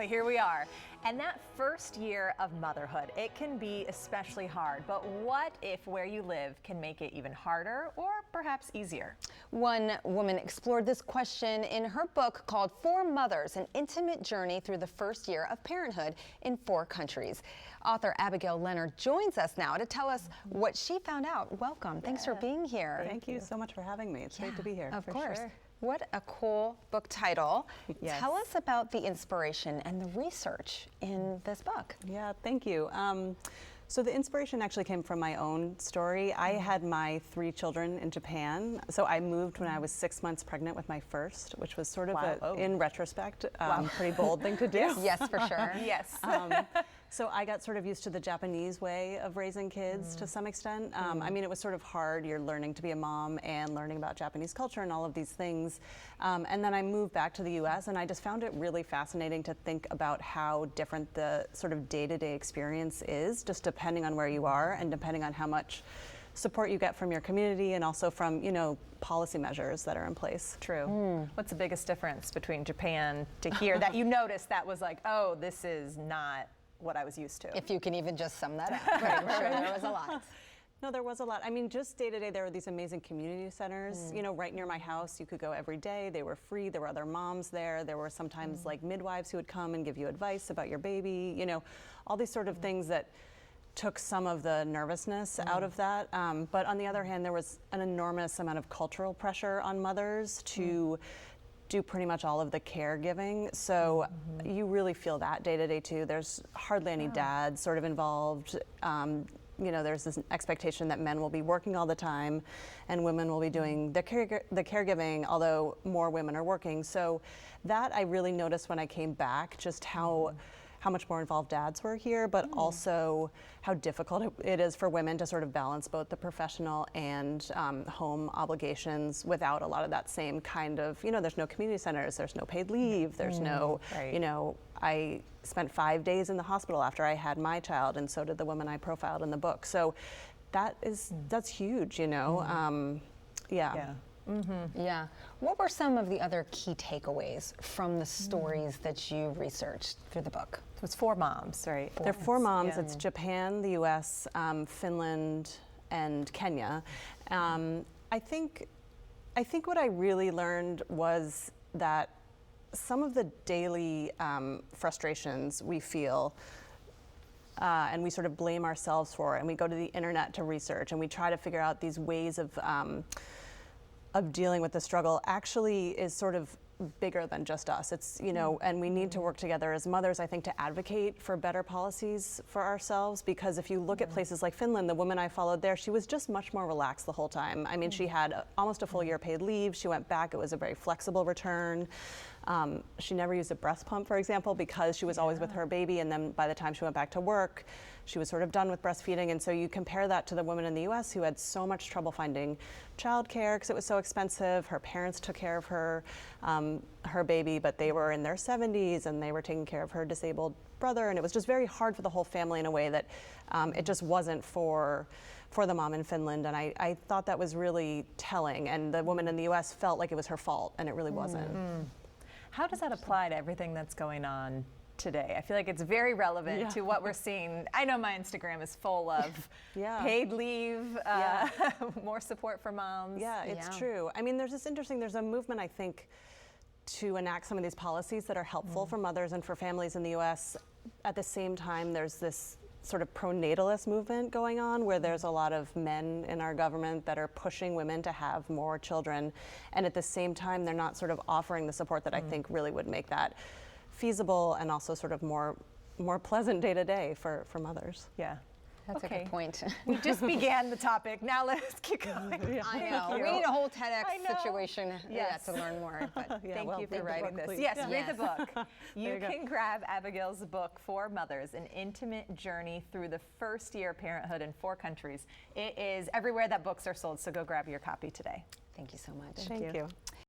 But here we are. And that first year of motherhood, it can be especially hard. But what if where you live can make it even harder or perhaps easier? One woman explored this question in her book called For Mothers, An Intimate Journey Through the First Year of Parenthood in 4 Countries. Author Abigail Leonard joins us now to tell us what she found out. Welcome. Thanks for being here. Thank you so much for having me. It's great to be here. Of course. Sure. What a cool book title. Yes. Tell us about the inspiration and the research in this book. Yeah, thank you. So the inspiration actually came from my own story. I had my 3 children in Japan. So I moved when I was 6 months pregnant with my first, which was sort of in retrospect, pretty bold thing to do. Yes, for sure. Yes. So I got sort of used to the Japanese way of raising kids to some extent. I mean, it was sort of hard. You're learning to be a mom and learning about Japanese culture and all of these things. And then I moved back to the US and I just found it really fascinating to think about how different the sort of day-to-day experience is, just depending on where you are and depending on how much support you get from your community and also from, you know, policy measures that are in place. True. What's the biggest difference between Japan to here that you noticed that was like, oh, this is not what I was used to? If you can even just sum that up. Right, I'm sure there was a lot. No, there was a lot. I mean, just day to day, there were these amazing community centers, you know, right near my house. You could go every day. They were free. There were other moms there. There were sometimes like midwives who would come and give you advice about your baby, you know, all these sort of things that took some of the nervousness out of that. But on the other hand, there was an enormous amount of cultural pressure on mothers to do pretty much all of the caregiving. So you really feel that day to day too. There's hardly any dads sort of involved. You know, there's this expectation that men will be working all the time and women will be doing the caregiving, although more women are working. So that I really noticed when I came back, just how much more involved dads were here, but also how difficult it is for women to sort of balance both the professional and home obligations without a lot of that same kind of, you know, there's no community centers, there's no paid leave, there's no, you know, I spent 5 days in the hospital after I had my child, and so did the woman I profiled in the book. So that's huge, you know. Yeah. Yeah. What were some of the other key takeaways from the stories that you researched through the book? So it's 4 moms, right? There are 4 moms. Yeah. It's Japan, the US, Finland, and Kenya. I think what I really learned was that some of the daily frustrations we feel and we sort of blame ourselves for, and we go to the internet to research and we try to figure out these ways of dealing with the struggle actually is sort of bigger than just us. It's, you know, and we need to work together as mothers, I think, to advocate for better policies for ourselves, because if you look at places like Finland, the woman I followed there, she was just much more relaxed the whole time. I mean, she had almost a full year paid leave. She went back. It was a very flexible return. She never used a breast pump, for example, because she was always with her baby, and then by the time she went back to work, she was sort of done with breastfeeding. And so you compare that to the women in the US who had so much trouble finding childcare because it was so expensive. Her parents took care of her baby, but they were in their 70s and they were taking care of her disabled brother, and it was just very hard for the whole family in a way that it just wasn't for the mom in Finland. And I thought that was really telling, and the woman in the US felt like it was her fault, and it really wasn't. How does that apply to everything that's going on today? I feel like it's very relevant to what we're seeing. I know my Instagram is full of paid leave, more support for moms. Yeah, it's true. I mean, there's a movement, I think, to enact some of these policies that are helpful for mothers and for families in the US. At the same time, there's this sort of pro-natalist movement going on where there's a lot of men in our government that are pushing women to have more children, and at the same time they're not sort of offering the support that I think really would make that feasible and also sort of more pleasant day to day for mothers. Yeah. That's a good point. We just began the topic. Now let's keep going. I know. We need a whole TEDx situation to learn more. But thank you for writing this. Please. Yes, read the book. You can grab Abigail's book, For Mothers, An Intimate Journey Through the First Year of Parenthood in 4 Countries. It is everywhere that books are sold, so go grab your copy today. Thank you so much. Thank you.